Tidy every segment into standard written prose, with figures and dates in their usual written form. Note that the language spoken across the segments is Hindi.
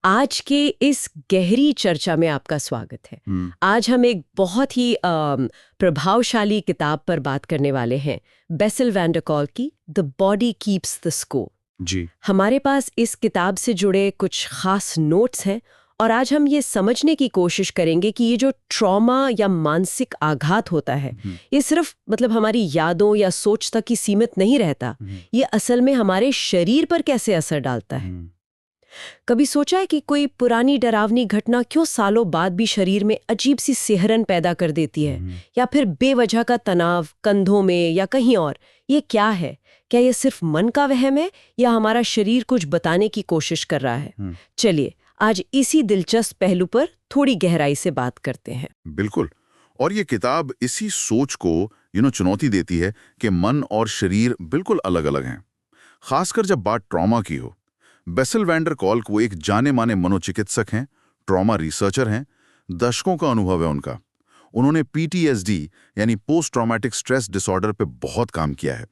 आज के इस गहरी चर्चा में आपका स्वागत है। आज हम एक बहुत ही प्रभावशाली किताब पर बात करने वाले हैं, बेसिल वैन डर कॉल्क की the body keeps the score. जी। हमारे पास इस किताब से जुड़े कुछ खास नोट्स हैं और आज हम ये समझने की कोशिश करेंगे कि ये जो ट्रॉमा या मानसिक आघात होता है, ये सिर्फ हमारी यादों या सोच तक ही सीमित नहीं रहता। ये असल में हमारे शरीर पर कैसे असर डालता है। कभी सोचा है कि कोई पुरानी डरावनी घटना क्यों सालों बाद भी शरीर में अजीब सी सिहरन पैदा कर देती है, या फिर बेवजह का तनाव कंधों में या कहीं और? ये क्या है? क्या ये सिर्फ मन का वहम है या हमारा शरीर कुछ बताने की कोशिश कर रहा है? चलिए आज इसी दिलचस्प पहलू पर थोड़ी गहराई से बात करते हैं। बिल्कुल। और ये किताब इसी सोच को चुनौती देती है कि मन और शरीर बिल्कुल अलग अलग हैं, खासकर जब बात ट्रॉमा की हो। बेसिल वैन डर कॉल्क वो एक जाने माने मनोचिकित्सक हैं, ट्रॉमा रिसर्चर हैं, दशकों का अनुभव है उनका। उन्होंने PTSD यानी पोस्ट ट्रॉमेटिक स्ट्रेस डिसऑर्डर पे बहुत काम किया है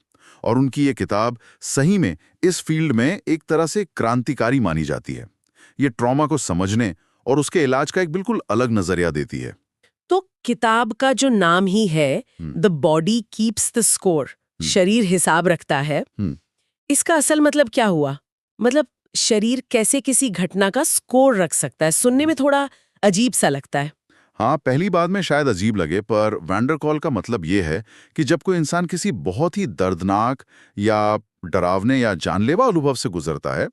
और उनकी ये किताब सही में इस फील्ड में एक तरह से क्रांतिकारी मानी जाती है। ये ट्रॉमा को समझने और उसके इलाज का एक बिल्कुल अलग नजरिया देती है। तो किताब का जो नाम ही है the body keeps the score, शरीर हिसाब रखता है, इसका असल मतलब क्या हुआ? शरीर कैसे किसी घटना का स्कोर रख सकता है? सुनने में थोड़ा अजीब सा लगता है। हाँ, पहली बात में शायद अजीब लगे, पर वैन डर कॉल्क का मतलब ये है कि जब कोई इंसान किसी बहुत ही दर्दनाक या डरावने या जानलेवा अनुभव से गुजरता है,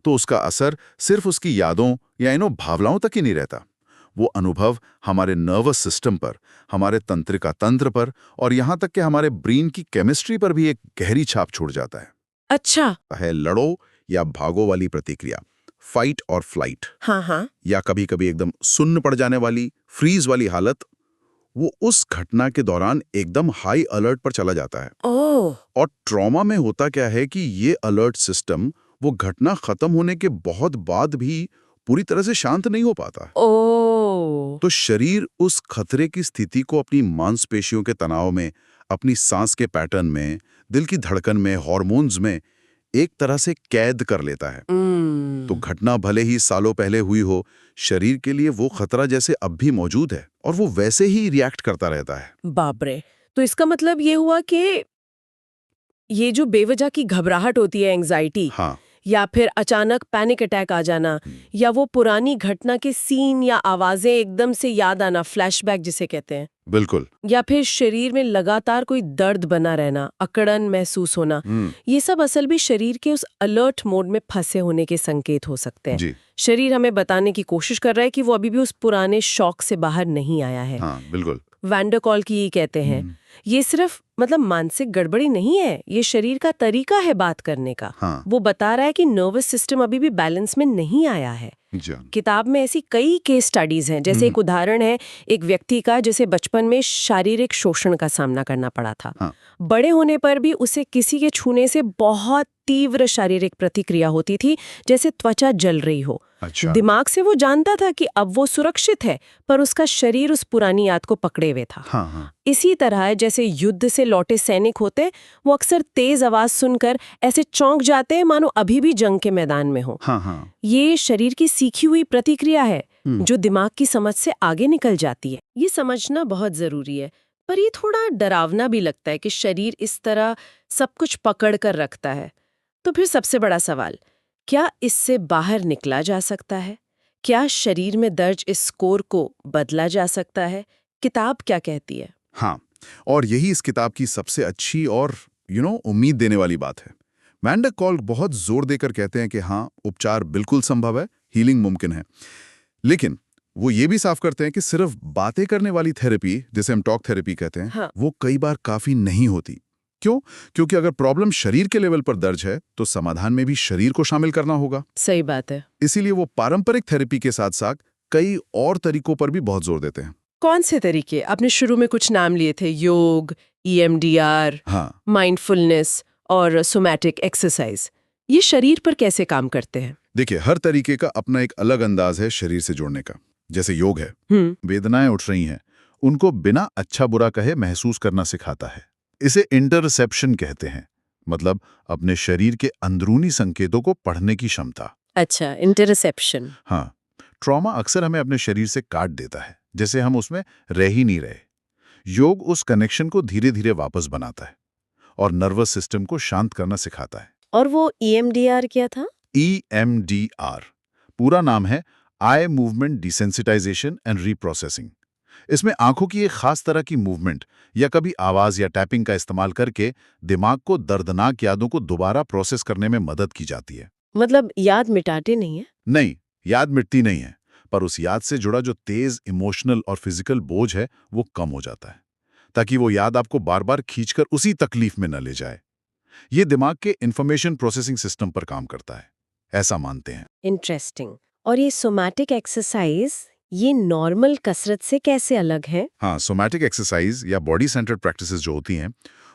तो उसका असर सिर्फ उसकी यादों या भावनाओं तक ही नहीं रहता। वो अनुभव हमारे नर्वस सिस्टम पर, हमारे तंत्रिका तंत्र पर और यहाँ तक कि हमारे ब्रेन की केमिस्ट्री पर भी एक गहरी छाप छोड़ जाता है। अच्छा। है लड़ो या भागो वाली प्रतिक्रिया, फाइट और फ्लाइट। हाँ। या कभी कभी एकदम सुन्न पड़ जाने वाली फ्रीज वाली हालत, वो उस घटना के दौरान एकदम हाई अलर्ट पर चला जाता है। ओह। और ट्रॉमा में होता क्या है कि ये अलर्ट सिस्टम वो घटना खत्म होने के बहुत बाद भी पूरी तरह से शांत नहीं हो पाता। ओह। तो शरीर उस खतरे की स्थिति को अपनी मांसपेशियों के तनाव में, अपनी सांस के पैटर्न में, दिल की धड़कन में, हार्मोन्स में एक तरह से कैद कर लेता है। तो घटना भले ही सालों पहले हुई हो, शरीर के लिए वो खतरा जैसे अब भी मौजूद है और वो वैसे ही रिएक्ट करता रहता है। बाप रे। तो इसका मतलब ये हुआ कि ये जो बेवजह की घबराहट होती है, एंजाइटी, हाँ, या फिर अचानक पैनिक अटैक आ जाना, या वो पुरानी घटना के सीन या आवाजें एकदम से याद आना, फ्लैशबैक जिसे कहते हैं, बिल्कुल, या फिर शरीर में लगातार कोई दर्द बना रहना, अकड़न महसूस होना, ये सब असल भी शरीर के उस अलर्ट मोड में फंसे होने के संकेत हो सकते हैं। जी। शरीर हमें बताने की कोशिश कर रहा है कि वो अभी भी उस पुराने शॉक से बाहर नहीं आया है। हाँ, बिल्कुल। वैन डर कॉल्क ये कहते हैं, ये सिर्फ मानसिक गड़बड़ी नहीं है, ये शरीर का तरीका है बात करने का। हाँ। वो बता रहा है कि नर्वस सिस्टम अभी भी बैलेंस में नहीं आया है। किताब में ऐसी कई केस स्टडीज हैं, जैसे एक उदाहरण है एक व्यक्ति का जिसे बचपन में शारीरिक शोषण का सामना करना पड़ा था। हाँ। बड़े होने पर भी उसे किसी के छूने से बहुत तीव्र शारीरिक प्रतिक्रिया होती थी, जैसे त्वचा जल रही हो। अच्छा। दिमाग से वो जानता था कि अब वो सुरक्षित है, पर उसका शरीर उस पुरानी याद को पकड़े हुए था। हाँ। इसी तरह जैसे युद्ध से लौटे सैनिक होते, वो अक्सर तेज आवाज सुनकर ऐसे चौंक जाते हैं मानो अभी भी जंग के मैदान में हो। हाँ। ये शरीर की सीखी हुई प्रतिक्रिया है जो दिमाग की समझ से आगे निकल जाती है। ये समझना बहुत जरूरी है, पर ये थोड़ा डरावना भी लगता है कि शरीर इस तरह सब कुछ पकड़ कर रखता है। तो फिर सबसे बड़ा सवाल, क्या इससे बाहर निकला जा सकता है? क्या शरीर में दर्ज इस स्कोर को बदला जा सकता है? किताब क्या कहती है? हाँ, और यही इस किताब की सबसे अच्छी और उम्मीद देने वाली बात है। वैन डर कॉल्क बहुत जोर देकर कहते हैं कि हाँ, उपचार बिल्कुल संभव है, हीलिंग मुमकिन है। लेकिन वो ये भी साफ करते हैं कि सिर्फ बातें करने वाली थेरेपी, जिसे हम टॉक थेरेपी कहते हैं, हाँ। वो कई बार काफी नहीं होती। क्यों? क्योंकि अगर प्रॉब्लम शरीर के लेवल पर दर्ज है, तो समाधान में भी शरीर को शामिल करना होगा। सही बात है। इसीलिए वो पारंपरिक थेरेपी के साथ साथ कई और तरीकों पर भी बहुत जोर देते हैं। कौन से तरीके? आपने शुरू में कुछ नाम लिए थे, योग, EMDR, हाँ, माइंडफुलनेस और सोमैटिक एक्सरसाइज। ये शरीर पर कैसे काम करते हैं? देखिए, हर तरीके का अपना एक अलग अंदाज है शरीर से जुड़ने का। जैसे योग है, वेदनाएं उठ रही हैं, उनको बिना अच्छा बुरा कहे महसूस करना सिखाता है। इसे इंटरसेप्शन कहते हैं, मतलब अपने शरीर के अंदरूनी संकेतों को पढ़ने की क्षमता। अच्छा, इंटरसेप्शन। हाँ, ट्रॉमा अक्सर हमें अपने शरीर से काट देता है, जैसे हम उसमें रह ही नहीं रहे। योग उस कनेक्शन को धीरे धीरे वापस बनाता है और नर्वस सिस्टम को शांत करना सिखाता है। और वो EMDR क्या था? EMDR पूरा नाम है eye movement desensitization and reprocessing. इसमें आंखों की एक खास तरह की मूवमेंट या कभी आवाज या टैपिंग का इस्तेमाल करके दिमाग को दर्दनाक यादों को दोबारा प्रोसेस करने में मदद की जाती है। मतलब याद मिटाते नहीं है? नहीं, याद मिटती नहीं है, पर उस याद से जुड़ा जो तेज इमोशनल और फिजिकल बोझ है वो कम हो जाता है, ताकि वो याद आपको बार बार खींचकर उसी तकलीफ में न ले जाए। ये दिमाग के इंफॉर्मेशन प्रोसेसिंग सिस्टम पर काम करता है, ऐसा मानते हैं। इंटरेस्टिंग। और ये सोमैटिक एक्सरसाइज, ये नॉर्मल कसरत से कैसे अलग है? हाँ, सोमैटिक एक्सरसाइज या बॉडी सेंटर्ड प्रैक्टिसेस जो होती हैं,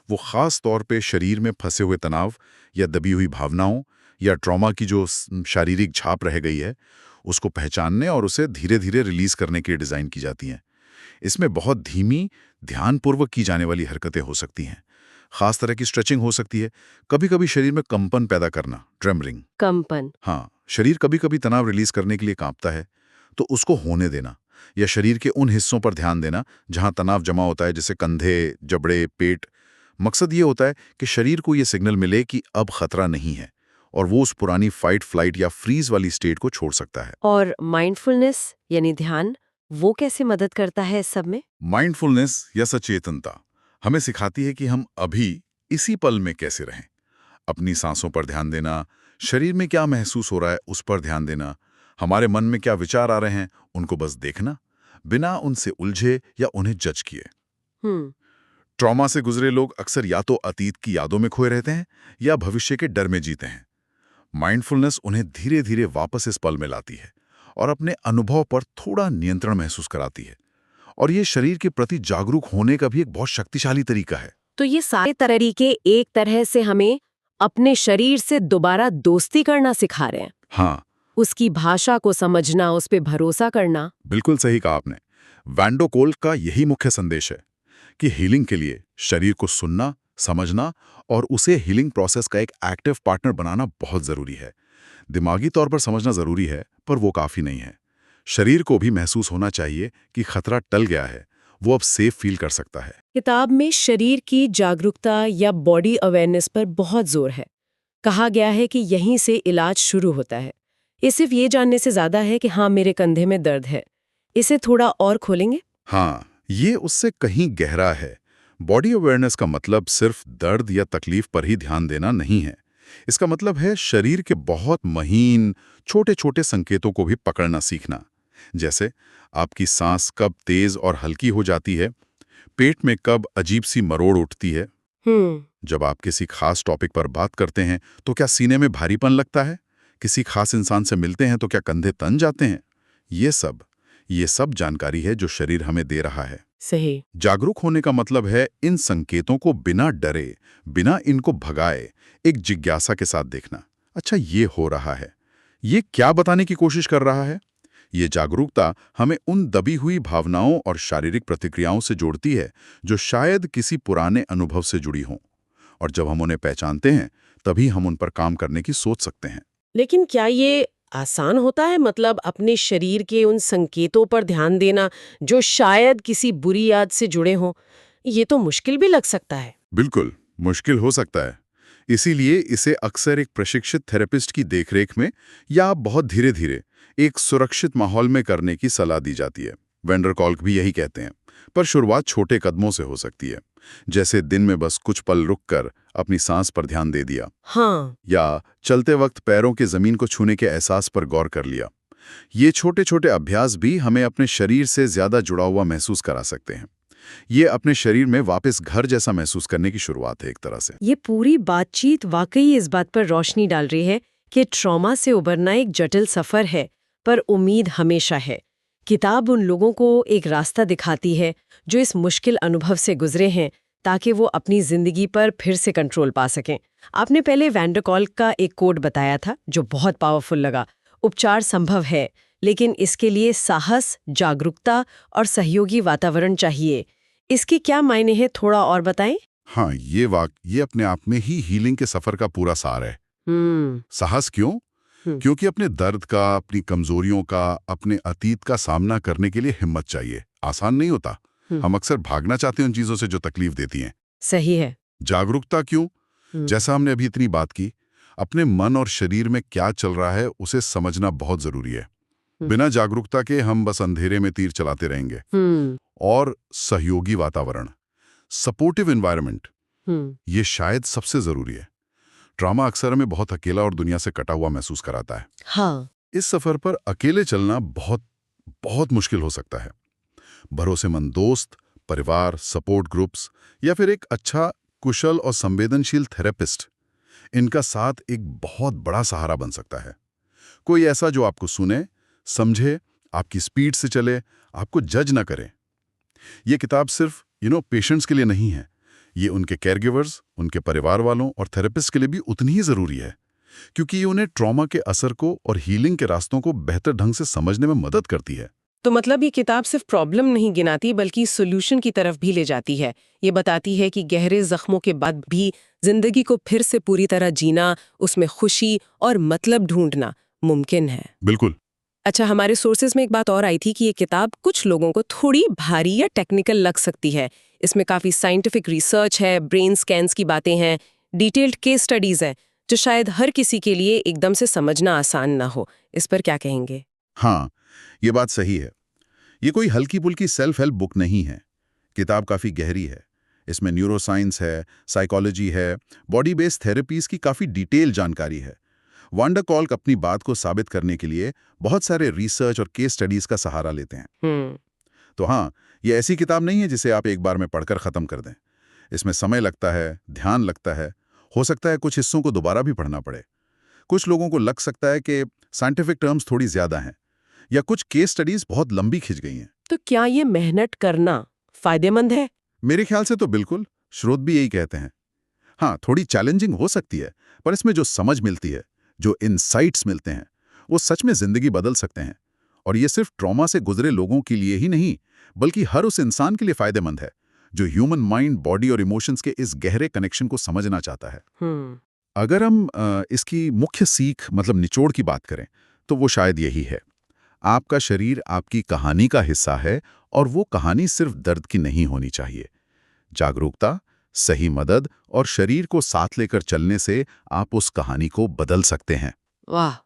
वो खास तौर पे शरीर में फंसे हुए तनाव या दबी हुई भावनाओं या ट्रॉमा की जो शारीरिक छाप रह गई है, उसको पहचानने और उसे धीरे धीरे रिलीज करने के लिए डिज़ाइन की जाती हैं। इसमें बहुत धीमी, ध्यानपूर्वक की जाने वाली हरकतें हो सकती हैं। खास तरह की स्ट्रेचिंग हो सकती है, कभी कभी शरीर में कंपन पैदा करना, ट्रेमरिंग। कंपन। हाँ, शरीर कभी कभी तनाव रिलीज करने के लिए कांपता है, तो उसको होने देना या शरीर के उन हिस्सों पर ध्यान देना जहां तनाव जमा होता है, जैसे कंधे, जबड़े, पेट। मकसद ये होता है कि शरीर को ये सिग्नल मिले कि अब खतरा नहीं है और वो उस पुरानी फाइट, फ्लाइट या फ्रीज वाली स्टेट को छोड़ सकता है। और माइंडफुलनेस यानी ध्यान, वो कैसे मदद करता है इस सब में? माइंडफुलनेस या सचेतनता हमें सिखाती है कि हम अभी इसी पल में कैसे रहें। अपनी सांसों पर ध्यान देना, शरीर में क्या महसूस हो रहा है उस पर ध्यान देना, हमारे मन में क्या विचार आ रहे हैं उनको बस देखना, बिना उनसे उलझे या उन्हें जज किए। हम्म। ट्रॉमा से गुजरे लोग अक्सर या तो अतीत की यादों में खोए रहते हैं या भविष्य के डर में जीते हैं। माइंडफुलनेस उन्हें धीरे धीरे वापस इस पल में लाती है और अपने अनुभव पर थोड़ा नियंत्रण महसूस कराती है। और ये शरीर के प्रति जागरूक होने का भी एक बहुत शक्तिशाली तरीका है। तो ये सारे तरीके एक तरह से हमें अपने शरीर से दोबारा दोस्ती करना सिखा रहे हैं। हाँ, उसकी भाषा को समझना, उस पे भरोसा करना। बिल्कुल सही कहा आपने। वैन डर कोल्क का यही मुख्य संदेश है कि हीलिंग के लिए शरीर को सुनना, समझना और उसे हीलिंग प्रोसेस का एक एक्टिव पार्टनर बनाना बहुत जरूरी है। दिमागी तौर पर समझना जरूरी है, पर वो काफी नहीं है। शरीर को भी महसूस होना चाहिए कि खतरा टल गया है, वो अब सेफ फील कर सकता है। किताब में शरीर की जागरूकता या बॉडी अवेयरनेस पर बहुत जोर है। कहा गया है कि यहीं से इलाज शुरू होता है। ये सिर्फ ये जानने से ज्यादा है कि हाँ, मेरे कंधे में दर्द है। इसे थोड़ा और खोलेंगे? हाँ, ये उससे कहीं गहरा है। बॉडी अवेयरनेस का मतलब सिर्फ दर्द या तकलीफ पर ही ध्यान देना नहीं है। इसका मतलब है शरीर के बहुत महीन, छोटे छोटे संकेतों को भी पकड़ना सीखना। जैसे आपकी सांस कब तेज और हल्की हो जाती है, पेट में कब अजीब सी मरोड़ उठती है, जब आप किसी खास टॉपिक पर बात करते हैं तो क्या सीने में भारीपन लगता है, किसी खास इंसान से मिलते हैं तो क्या कंधे तन जाते हैं। ये सब जानकारी है जो शरीर हमें दे रहा है। सही। जागरूक होने का मतलब है इन संकेतों को बिना डरे, बिना इनको भगाए, एक जिज्ञासा के साथ देखना। अच्छा, ये हो रहा है, ये क्या बताने की कोशिश कर रहा है। ये जागरूकता हमें उन दबी हुई भावनाओं और शारीरिक प्रतिक्रियाओं से जोड़ती है जो शायद किसी पुराने अनुभव से जुड़ी हों। और जब हम उन्हें पहचानते हैं, तभी हम उन पर काम करने की सोच सकते हैं। लेकिन क्या ये आसान होता है? मतलब अपने शरीर के उन संकेतों पर ध्यान देना जो शायद किसी बुरी याद से जुड़े हों, ये तो मुश्किल भी लग सकता है। बिल्कुल, मुश्किल हो सकता है। इसीलिए इसे अक्सर एक प्रशिक्षित थेरेपिस्ट की देखरेख में या बहुत धीरे धीरे एक सुरक्षित माहौल में करने की सलाह दी जाती है। वैन डर कोल्क भी यही कहते हैं। पर शुरुआत छोटे कदमों से हो सकती है, जैसे दिन में बस कुछ पल रुककर अपनी सांस पर ध्यान दे दिया। हाँ। या चलते वक्त पैरों के जमीन को छूने के एहसास पर गौर कर लिया। ये छोटे छोटे अभ्यास भी हमें अपने शरीर से ज्यादा जुड़ा हुआ महसूस करा सकते हैं। ये अपने शरीर में वापस घर जैसा महसूस करने की शुरुआत है एक तरह से। ये पूरी बातचीत वाकई इस बात पर रोशनी डाल रही है कि ट्रॉमा से उबरना एक जटिल सफर है, पर उम्मीद हमेशा है। किताब उन लोगों को एक रास्ता दिखाती है जो इस मुश्किल अनुभव से गुजरे हैं, ताकि वो अपनी जिंदगी पर फिर से कंट्रोल पा सकें। आपने पहले वैन डर कोल्क का एक कोट बताया था जो बहुत पावरफुल लगा। उपचार संभव है, लेकिन इसके लिए साहस, जागरूकता और सहयोगी वातावरण चाहिए। इसके क्या मायने हैं, थोड़ा और बताएं? हाँ, ये अपने आप में ही हीलिंग के सफर का पूरा सार है। साहस क्यों? क्योंकि अपने दर्द का, अपनी कमजोरियों का, अपने अतीत का सामना करने के लिए हिम्मत चाहिए। आसान नहीं होता। हम अक्सर भागना चाहते हैं उन चीजों से जो तकलीफ देती हैं। सही है। जागरूकता क्यों? जैसा हमने अभी इतनी बात की, अपने मन और शरीर में क्या चल रहा है उसे समझना बहुत जरूरी है। बिना जागरूकता के हम बस अंधेरे में तीर चलाते रहेंगे। और सहयोगी वातावरण, सपोर्टिव एनवायरनमेंट, ये शायद सबसे जरूरी है। ट्रॉमा अक्सर हमें बहुत अकेला और दुनिया से कटा हुआ महसूस कराता है। हाँ। इस सफर पर अकेले चलना बहुत बहुत मुश्किल हो सकता है। भरोसेमंद दोस्त, परिवार, सपोर्ट ग्रुप्स या फिर एक अच्छा, कुशल और संवेदनशील थेरेपिस्ट, इनका साथ एक बहुत बड़ा सहारा बन सकता है। कोई ऐसा जो आपको सुने, समझे, आपकी स्पीड से चले, आपको जज ना करे। ये किताब सिर्फ पेशेंट्स के लिए नहीं है। ये उनके केयरगिवर्स, उनके परिवार वालों और थेरेपिस्ट के लिए भी उतनी ही जरूरी है, क्योंकि ये उन्हें ट्रॉमा के असर को और हीलिंग के रास्तों को बेहतर ढंग से समझने में मदद करती है। तो मतलब ये किताब सिर्फ प्रॉब्लम नहीं गिनाती बल्कि सॉल्यूशन की तरफ भी ले जाती है। ये बताती है कि गहरे जख्मों के बाद भी जिंदगी को फिर से पूरी तरह जीना, उसमें खुशी और मतलब ढूंढना मुमकिन है। बिल्कुल। अच्छा, हमारे सोर्सेज में एक बात और आई थी कि ये किताब कुछ लोगों को थोड़ी भारी या टेक्निकल लग सकती है। इसमें काफी साइंटिफिक रिसर्च है, ब्रेन स्कैन्स की बातें हैं, डिटेल्ड केस स्टडीज हैं, जो शायद हर किसी के लिए एकदम से समझना आसान ना हो। इस पर क्या कहेंगे? हाँ, ये बात सही है। ये कोई हल्की पुल्की सेल्फ हेल्प बुक नहीं है। किताब काफ़ी गहरी है। इसमें न्यूरोसाइंस है, साइकोलॉजी है, बॉडी बेस्ड थेरेपीज की काफ़ी डिटेल जानकारी है। वांडा कॉल्क अपनी बात को साबित करने के लिए बहुत सारे रिसर्च और केस स्टडीज का सहारा लेते हैं। तो हाँ, ये ऐसी किताब नहीं है जिसे आप एक बार में पढ़कर ख़त्म कर दें। इसमें समय लगता है, ध्यान लगता है, हो सकता है कुछ हिस्सों को दोबारा भी पढ़ना पड़े। कुछ लोगों को लग सकता है कि साइंटिफिक टर्म्स थोड़ी ज़्यादा हैं, या कुछ केस स्टडीज बहुत लंबी खिंच गई हैं। तो क्या ये मेहनत करना फायदेमंद है? मेरे ख्याल से तो बिल्कुल। स्रोत भी यही कहते हैं। हाँ, थोड़ी चैलेंजिंग हो सकती है, पर इसमें जो समझ मिलती है, जो इनसाइट्स मिलते हैं, वो सच में जिंदगी बदल सकते हैं। और ये सिर्फ ट्रॉमा से गुजरे लोगों के लिए ही नहीं, बल्कि हर उस इंसान के लिए फायदेमंद है जो ह्यूमन माइंड, बॉडी और इमोशंस के इस गहरे कनेक्शन को समझना चाहता है। अगर हम इसकी मुख्य सीख, मतलब निचोड़ की बात करें, तो वो शायद यही है: आपका शरीर आपकी कहानी का हिस्सा है, और वो कहानी सिर्फ दर्द की नहीं होनी चाहिए। जागरूकता, सही मदद और शरीर को साथ लेकर चलने से आप उस कहानी को बदल सकते हैं। वाह!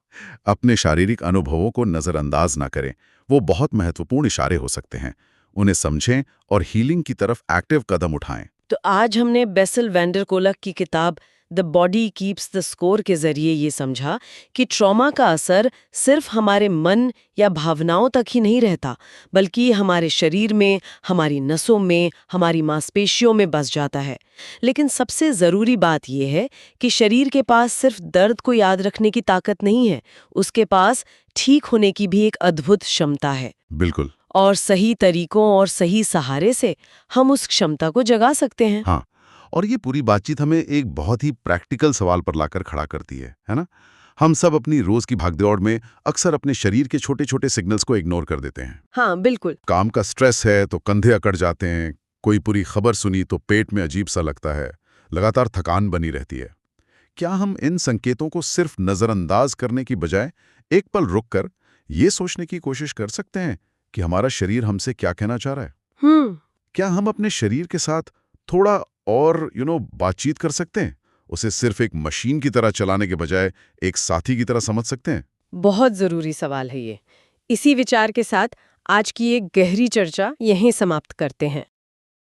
अपने शारीरिक अनुभवों को नजरअंदाज ना करें। वो बहुत महत्वपूर्ण इशारे हो सकते हैं। उन्हें समझें और हीलिंग की तरफ एक्टिव कदम उठाएं। तो आज हमने बेसिल वैंडर कोलक की किताब the body keeps the score के जरिए ये समझा कि ट्रॉमा का असर सिर्फ हमारे मन या भावनाओं तक ही नहीं रहता, बल्कि हमारे शरीर में, हमारी नसों में, हमारी मांसपेशियों में बस जाता है। लेकिन सबसे ज़रूरी बात यह है कि शरीर के पास सिर्फ दर्द को याद रखने की ताकत नहीं है, उसके पास ठीक होने की भी एक अद्भुत क्षमता है। बिल्कुल। और सही तरीकों और सही सहारे से हम उस क्षमता को जगा सकते हैं। हाँ, और ये पूरी बातचीत हमें एक बहुत ही प्रैक्टिकल सवाल पर लाकर खड़ा करती है ना? हम सब अपनी रोज की भागदौड़ में अक्सर अपने शरीर के छोटे छोटे सिग्नल्स को इग्नोर कर देते हैं। हाँ, बिल्कुल। काम का स्ट्रेस है तो कंधे अकड़ जाते हैं, कोई बुरी खबर सुनी तो पेट में अजीब सा लगता है, लगातार थकान बनी रहती है। क्या हम इन संकेतों को सिर्फ नजरअंदाज करने की बजाय एक पल रुककर ये सोचने की कोशिश कर सकते हैं कि हमारा शरीर हमसे क्या कहना चाह रहा है? क्या हम अपने शरीर के साथ थोड़ा और बातचीत कर सकते हैं? उसे सिर्फ एक मशीन की तरह चलाने के बजाय एक साथी की तरह समझ सकते हैं? बहुत जरूरी सवाल है ये। इसी विचार के साथ आज की एक गहरी चर्चा यहीं समाप्त करते हैं।